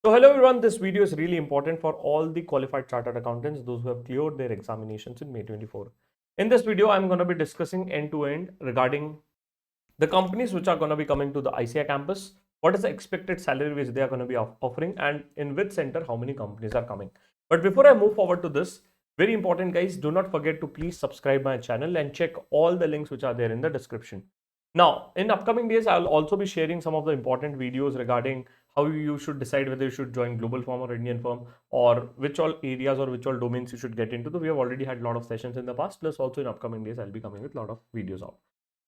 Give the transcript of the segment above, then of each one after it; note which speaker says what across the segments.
Speaker 1: So hello everyone, this video is really important for all the qualified chartered accountants, those who have cleared their examinations in May 24. In this video, I'm going to be discussing end to end regarding the companies which are going to be coming to the ICAI campus, what is the expected salary which they are going to be offering, and in which center how many companies are coming. But before I move forward to this, very important guys, do not forget to please subscribe my channel and check all the links which are there in the description. Now, in upcoming days, I'll also be sharing some of the important videos regarding how you should decide whether you should join global firm or Indian firm, or which all areas or which all domains you should get into. So we have already had a lot of sessions in the past, plus also in upcoming days, I'll be coming with a lot of videos out.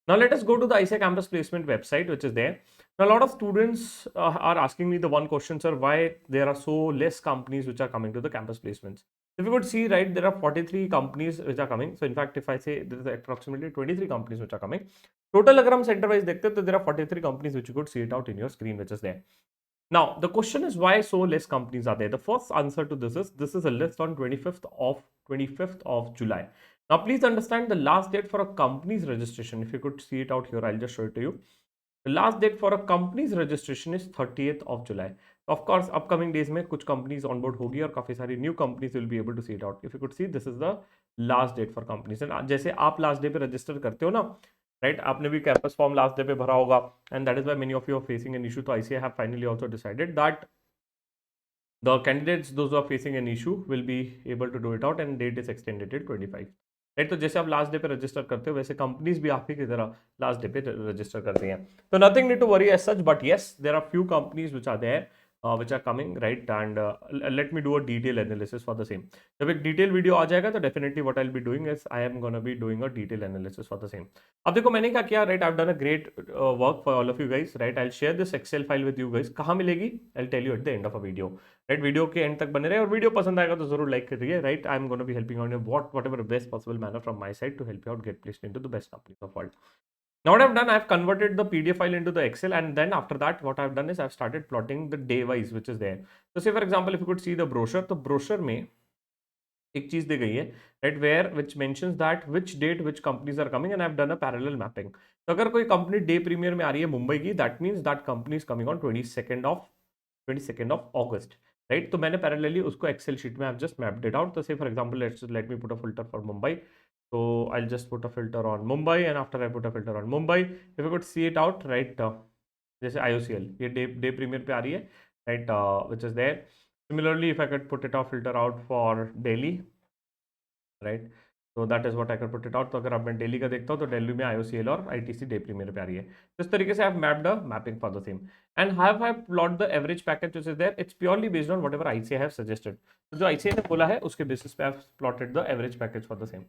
Speaker 1: Now let us go to the ICAI campus placement website, which is there. Now a lot of students are asking me the one question, sir, why there are so less companies which are coming to the campus placements. If you could see, right, there are 43 companies which are coming. So in fact, if I say there is approximately 23 companies which are coming, total अगर हम center wise देखते हैं तो there are 43 companies which you could see it out in your screen, which is there. Now the question is why so less companies are there. The first answer to this is a list on 25th of July. Now please understand the last date for a company's registration. If you could see it out here, I'll just show it to you. The last date for a company's registration is 30th of July. Of course, upcoming days में कुछ companies onboard होगी और काफी सारी new companies will be able to see it out. If you could see, this is the last date for companies. And जैसे आप last day पे register करते हो ना, right? आपने भी campus form last day पे भरा होगा, and that is why many of you are facing an issue. तो ICAI have finally also decided that the candidates those who are facing an issue will be able to do it out, and date is extended till 25. Right, तो जैसे आप last day पे register करते हो वैसे companies भी आप ही की तरह लास्ट डे पे रजिस्टर करती हैं. तो nothing need to worry as such, but yes there are few companies which are there which are coming, right? And let me do a detailed analysis for the same. जब एक detail video आ जाएगा तो definitely what I will be doing is I am gonna be doing a detail analysis for the same. अब देखो मैंने क्या किया, right? I have done a great work for all of you guys, right? I will share this Excel file with you guys. कहाँ मिलेगी? I will tell you at the end of a video, right? Video के end तक बने रहे, और video पसंद आएगा तो जरूर लाइक करिए, right? I am gonna be helping out in whatever best possible manner from my side to help you out get placed into the best companies of world. Now what I've done, I've converted the PDF file into the Excel, and then after that what I've done is I've started plotting the day wise which is there. So say for example, if you could see the brochure, तो brochure में एक चीज दी गई है, right, where which mentions that which date which companies are coming, and I've done a parallel mapping. तो अगर कोई company day premiere में आ रही है मुंबई की, that means that company is coming on 22nd of August, right? तो मैंने parallelly उसको Excel sheet में I've just mapped it out. तो say for example, let me put a filter for Mumbai. So I'll just put a filter on Mumbai, and after I put a filter on Mumbai, if you could see it out, right, जैसे IOCL ये day premiere पे आ रही है, right, which is there. Similarly, if I could put it off filter out for Delhi, right, so that is what I could put it out. तो अगर अब मैं दिल्ली का देखता हूँ तो दिल्ली में IOCL और ITC डे प्रीमियर पे आ रही है. तो इस तरीके से I have mapped a mapping for the same, and have I plot the average package which is there. It's purely based on whatever ICAI have suggested. तो जो ICAI ने बोला है उसके बेसिस पे I have plotted the average package for the same,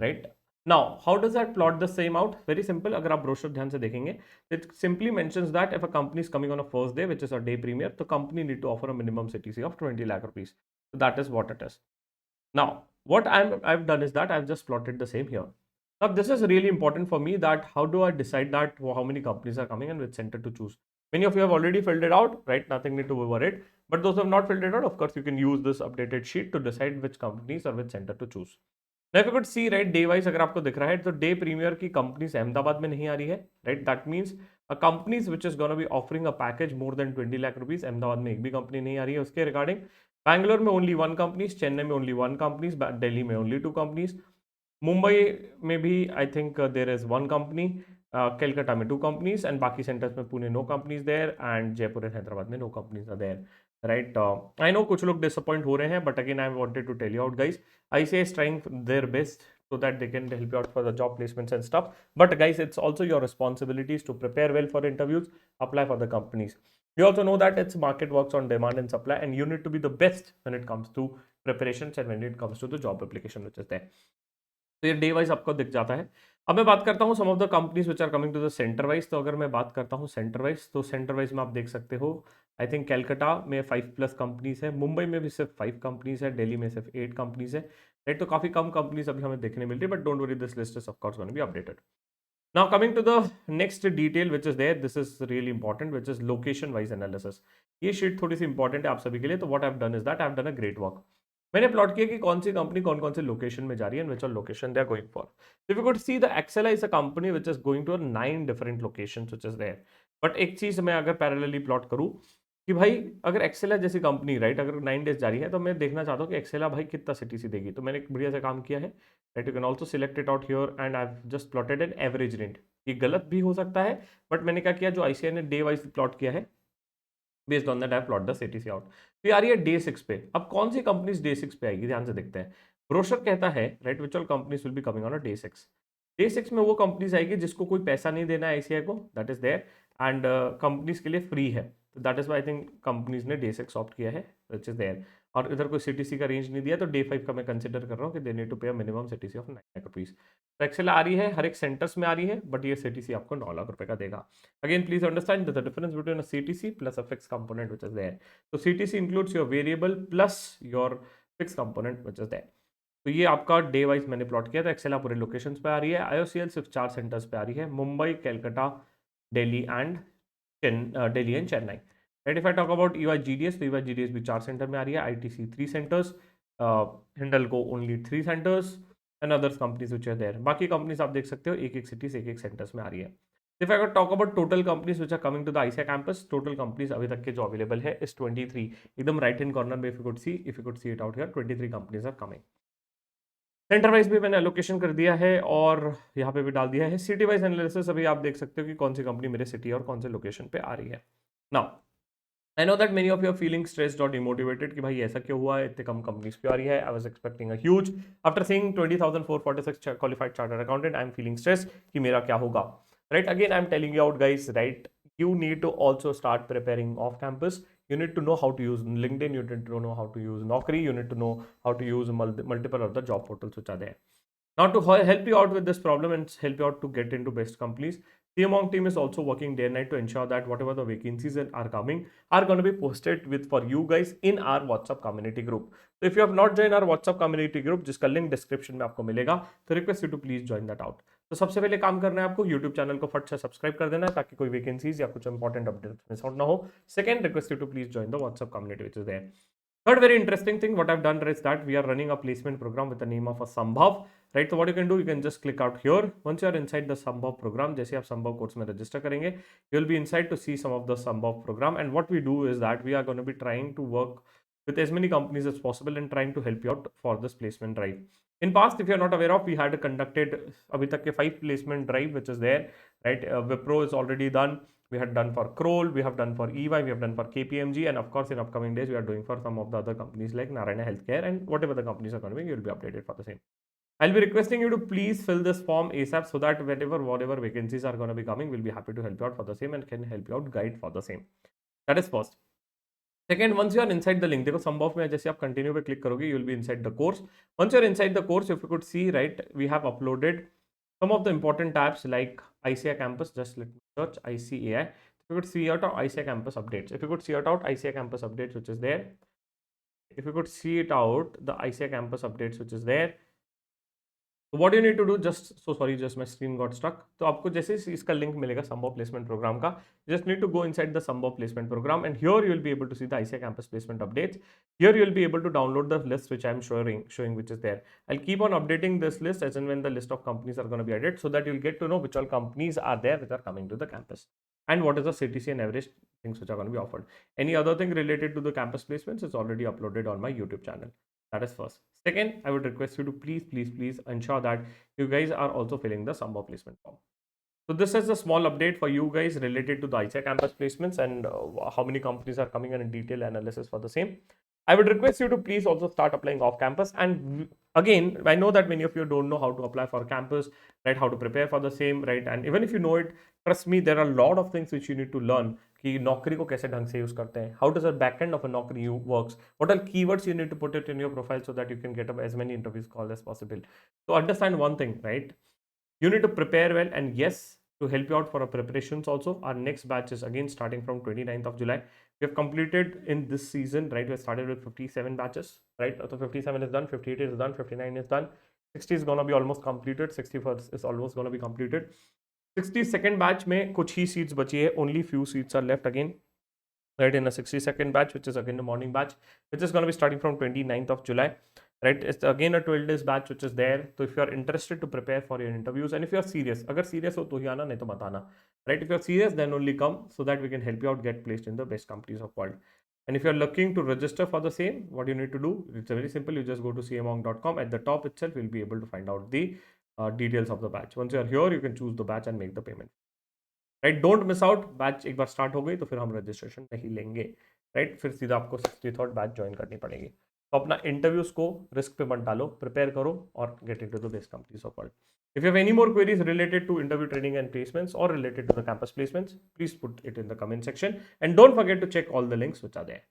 Speaker 1: right? Now how does that plot the same out? Very simple. अगर आप brochure ध्यान से देखेंगे, it simply mentions that if a company is coming on a first day which is a day premiere, the company need to offer a minimum CTC of 20 lakh rupees. So that is what it is. Now what I've done is that I've just plotted the same here. Now this is really important for me, that how do I decide that how many companies are coming and which center to choose. Many of you have already filled it out, right? Nothing need to be worried. But those who have not filled it out, of course you can use this updated sheet to decide which companies or which center to choose. Now if you could see, right, day wise अगर आपको दिख रहा है तो day premiere की companies Ahmedabad में नहीं आ रही है, right? That means a companies which is gonna be offering a package more than 20 lakh rupees, Ahmedabad में एक भी कंपनी नहीं आ रही है उसके रिगार्डिंग. बैंगलोर में ओनली वन कंपनीज, चेन्नई में ओनली वन कंपनीज, दिल्ली में ओनली टू कंपनीज, मुंबई में भी I think there is one company, Calcutta में टू कंपनीज, एंड बाकी सेंटर्स में Pune no companies there, and Jaipur and Hyderabad में no companies are there, right? I know कुछ लोग डिसअपॉइंट हो रहे हैं, but again I wanted to tell you out guys, ICAI is trying their best so that they can help you out for the job placements and stuff. But guys, it's also your responsibilities to prepare well for interviews, apply for the companies. You also know that it's market works on demand and supply, and you need to be the best when it comes to preparations and when it comes to the job application which is there. तो ये day wise आपको दिख जाता है. अब मैं बात करता हूँ some of the companies which are coming to the centre wise. तो अगर मैं बात करता हूँ सेंटर वाइज, तो सेंटर वाइज में आप देख सकते हो, आई थिंक कैलकाटा में 5+ कंपनीज है, मुंबई में भी सिर्फ 5 कंपनीज है, दिल्ली में सिर्फ 8 कंपनीज है, राइट? तो काफी कम कंपनीज अभी हमें देखने मिल रही है, but don't worry, this list is of course gonna be updated. Now coming to the next detail which is there, this is really important, which is location wise analysis. ये sheet थोड़ी सी important है आप सभी के लिए. तो what I have done is that I have done a great work. मैंने plot किया कि कौन सी कंपनी कौन कौन से लोकेशन में जा रही है, which are location they are going for. If you could see, the Excel is a company which is going to 9 different locations which is there. But एक चीज मैं अगर पैरेलली प्लॉट करूं, कि भाई अगर एक्सेला जैसी कंपनी राइट अगर 9 डेज जा रही है तो मैं देखना चाहता हूँ कि एक्सेला भाई कितना सीटीसी देगी। तो मैंने एक बढ़िया सा काम किया है right, you can also select it out here and I just plotted an average rent. ये गलत भी हो सकता है बट मैंने क्या किया, जो आईसीआई ने डे वाइज प्लॉट किया है, based on that I plot the CTC out. तो ये आ रही है डे 6 पे। अब कौन सी कंपनीज डे 6 पे आएगी, ध्यान से देखते हैं। ब्रोशर कहता है right which all companies will be coming on a day 6। Day 6 में वो कंपनीज आएगी जिसको कोई पैसा नहीं देना है आईसीआई को, that is there, and companies के लिए फ्री है। तो that is why I think companies ने डे 6 ऑप्ट किया है, विच इज देयर। और इधर कोई सीटीसी का रेंज नहीं दिया, तो डे 5 का मैं कंसिडर कर रहा हूँ कि दे नीड टू पे a minimum CTC of 9 lakh rupees. तो एक्सेल आ रही है, हर एक सेंटर्स में आ रही है, बट ये सीटीसी आपको 9 लाख रुपए का देगा। Again, please understand that the difference between a CTC plus a fixed component which is there. So CTC includes your variable plus your fixed component which is there. तो ये आपका डे वाइज मैंने plot किया था। Excel पूरे locations पे आ रही है। आईओसीएल सिर्फ 4 सेंटर्स पे आ रही है, Mumbai, Calcutta, Delhi and Delhi and Chennai. Right, if I talk about EY GDS, तो ईवाई जीडीएस भी 4 सेंटर में आ रही है, ITC 3 centres, Hindalco only 3 centres and others companies which are there. बाकी कंपनीज आप देख सकते हो एक एक सिटीज एक एक सेंटर्स में आ रही है। If I could talk about total companies which are coming to the ICAI campus, total companies अभी तक के जो available है is 23। एकदम right hand corner में if you could see it out here, 23 companies are coming। Centre wise भी मैंने allocation कर दिया है और यहाँ पे भी डाल दिया है। सिटी वाइज एनालिसिस अभी आप देख सकते हो कि कौन सी कंपनी मेरे सिटी और कौन से लोकेशन पे आ रही है। Now I know that many of you are feeling stressed और डिमोटिवेटेड कि भाई ऐसा क्यों हुआ है, इतने कम कंपनीज पे आ रही है। I was expecting a huge, after seeing 20,446 qualified chartered accountant I am feeling stress कि मेरा क्या होगा। Right, again I am telling you out guys, right, you need to also start preparing off campus. You need to know how to use LinkedIn, you need to know how to use Naukri, you need to know how to use multiple of the job portals which are there. Now to help you out with this problem and help you out to get into best companies, CMONG team is also working day and night to ensure that whatever the vacancies that are coming are going to be posted with for you guys in our WhatsApp community group. So if you have not joined our WhatsApp community group, जिसका link description में आपको मिलेगा, तो request you to please join that out. तो सबसे पहले काम करना है आपको यूट्यूब चैनल को फट से सब्सक्राइब कर देना है ताकि कोई वैकेंसीज या कुछ इंपॉर्टेंट अपडेट मिस आउट ना हो। Second, request you to please join the WhatsApp community which is there. Third very interesting thing what I've done is that we are running a placement program with the name of a Sambhav. Right, so what you can do, you can just click out here. Once you are inside the Sambhav program, जैसे आप Sambhav course में register करेंगे, you will be inside to see some of the Sambhav program. And what we do is that we are going to be trying to work with as many companies as possible and trying to help you out for this placement drive. In past, if you are not aware of, we had conducted अभी तक के 5 placement drive which is there. Right, Wipro is already done. We had done for Kroll, we have done for EY, we have done for KPMG, and of course in upcoming days we are doing for some of the other companies like Narayana Healthcare, and whatever the companies are coming, you will be updated for the same. I'll be requesting you to please fill this form ASAP so that whatever vacancies are going to be coming, we'll be happy to help you out for the same and can help you out guide for the same. That is first. Second, once you are inside the link, देखो संभव में जैसे आप continue पे click करोगे, you will be inside the course. Once you are inside the course, if you could see, right, we have uploaded some of the important tabs like ICAI campus. Just let me search ICAI. If you could see out ICAI campus updates. If you could see out ICAI campus updates, which is there. If you could see it out, the ICAI campus updates, which is there. So what you need to do, just my screen got stuck. तो आपको जैसे इसका link मिलेगा संभव placement programme का, just need to go inside the संभव placement program and here you will be able to see the ICAI campus placement updates. Here you will be able to download the list which I am showing which is there. I'll keep on updating this list as and when the list of companies are going to be added so that you'll get to know which all companies are there which are coming to the campus and what is the CTC and average things which are going to be offered. Any other thing related to the campus placements is already uploaded on my YouTube channel. That is first. Second, I would request you to please ensure that you guys are also filling the Sambhav placement form. So this is a small update for you guys related to the ICAI campus placements and how many companies are coming in detail analysis for the same. I would request you to please also start applying off campus. And again, I know that many of you don't know how to apply for campus, right? How to prepare for the same, right? And even if you know it, trust me, there are a lot of things which you need to learn. कि नौकरी को कैसे ढंग से use करते हैं, how does a backend of a Naukri works, what are keywords you need to put it in your profile so that you can get as many interviews call as possible. So understand one thing, right? You need to prepare well, and yes, to help you out for our preparations also, our next batch is again starting from 29th of July. We have completed in this season, right? We have started with 57 batches, right? So 57 is done, 58 is done, 59 is done, 60 is gonna be almost completed, 61st is almost gonna be completed. 62nd batch में कुछ ही seats बची है, only few seats are left again right, in a 60-second batch, which is again the morning batch, which is going to be starting from 29th of July, right? It's again a 12 days batch which is there. So if you are interested to prepare for your interviews, and if you are serious, agar serious ho to hi aana, nahi to mat aana, right? If you are serious, then only come, so that we can help you out get placed in the best companies of world. And if you are looking to register for the same, what you need to do, it's very simple. You just go to cmong.com. At the top itself, you'll be able to find out the details of the batch. Once you are here, you can choose the batch and make the payment. Right, don't miss out. Batch एक बार start हो गई तो फिर हम registration नहीं लेंगे, right? फिर सीधा आपको 63rd बैच ज्वाइन करनी पड़ेगी. तो अपना इंटरव्यूज को रिस्क पे मत डालो, प्रिपेयर करो और get into the best companies of world. If you have any more queries related to interview training and placements or related to the campus placements, please put it in the comment section, and don't forget to check all the links which are there.